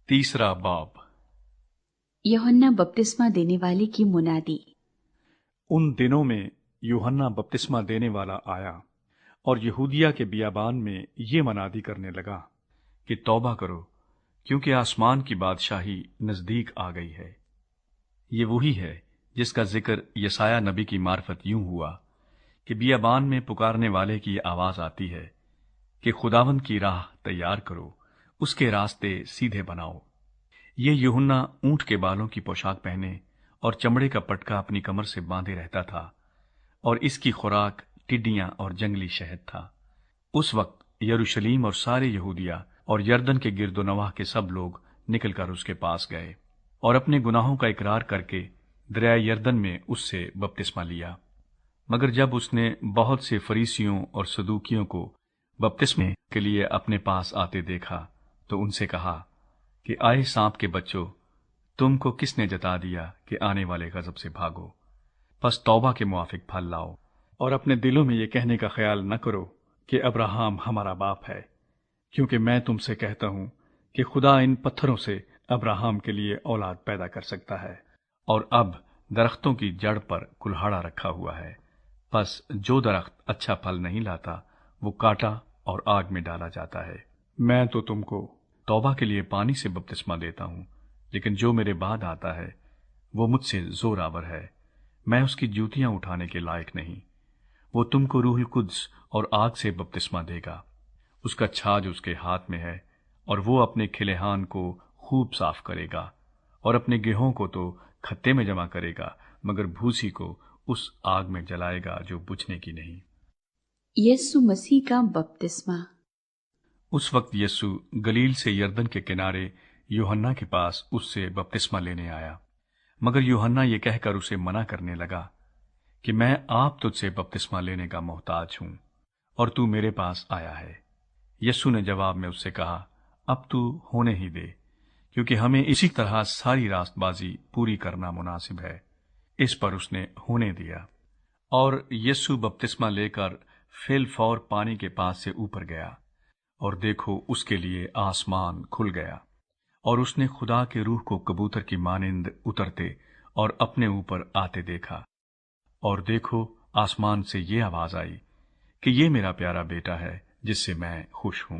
तीसरा बाब। यूहन्ना बपतिस्मा देने वाले की मुनादी। उन दिनों में यूहन्ना बपतिस्मा देने वाला आया और यहूदिया के बियाबान में ये मनादी करने लगा कि तौबा करो, क्योंकि आसमान की बादशाही नजदीक आ गई है। ये वही है जिसका जिक्र यसाया नबी की मार्फत यूं हुआ कि बियाबान में पुकारने वाले की आवाज आती है कि खुदावंद की राह तैयार करो, उसके रास्ते सीधे बनाओ। ये यूहन्ना ऊंट के बालों की पोशाक पहने और चमड़े का पटका अपनी कमर से बांधे रहता था, और इसकी खुराक टिड्डियां और जंगली शहद था। उस वक्त यरूशलेम और सारे यहूदिया और यरदन के गिरदोनवाह के सब लोग निकलकर उसके पास गए और अपने गुनाहों का इकरार करके दरिया यरदन में उससे बपतिस्मा लिया। मगर जब उसने बहुत से फरीसियों और सदूकियों को बपतिस्मे के लिए अपने पास आते देखा तो उनसे कहा कि आए सांप के बच्चों, तुमको किसने जता दिया कि आने वाले गजब से भागो? बस तौबा के मुआफिक फल लाओ और अपने दिलों में ये कहने का ख्याल न करो कि अब्राहम हमारा बाप है, क्योंकि मैं तुमसे कहता हूं कि खुदा इन पत्थरों से अब्राहम के लिए औलाद पैदा कर सकता है। और अब दरख्तों की जड़ पर कुल्हाड़ा रखा हुआ है, बस जो दरख्त अच्छा फल नहीं लाता वो काटा और आग में डाला जाता है। मैं तो तुमको तौबा के लिए पानी से बपतिस्मा देता हूं, लेकिन जो मेरे बाद आता है वो मुझसे जोरावर है, मैं उसकी जूतियां उठाने के लायक नहीं। वो तुमको रूहुल कुद्स और आग से बपतिस्मा देगा। उसका छाज उसके हाथ में है और वो अपने खिलेहान को खूब साफ करेगा और अपने गेहूं को तो खत्ते में जमा करेगा, मगर भूसी को उस आग में जलाएगा जो बुझने की नहीं। यीशु मसीह का बपतिस्मा। उस वक्त यीशु गलील से यरदन के किनारे यूहन्ना के पास उससे बपतिस्मा लेने आया, मगर यूहन्ना ये कहकर उसे मना करने लगा कि मैं आप तुझसे बपतिस्मा लेने का मोहताज हूं और तू मेरे पास आया है। यीशु ने जवाब में उससे कहा, अब तू होने ही दे, क्योंकि हमें इसी तरह सारी रास्तबाजी पूरी करना मुनासिब है। इस पर उसने होने दिया और यीशु बपतिस्मा लेकर फिलफौर पानी के पास से ऊपर गया, और देखो उसके लिए आसमान खुल गया और उसने खुदा के रूह को कबूतर की मानिंद उतरते और अपने ऊपर आते देखा। और देखो आसमान से ये आवाज आई कि ये मेरा प्यारा बेटा है जिससे मैं खुश हूं।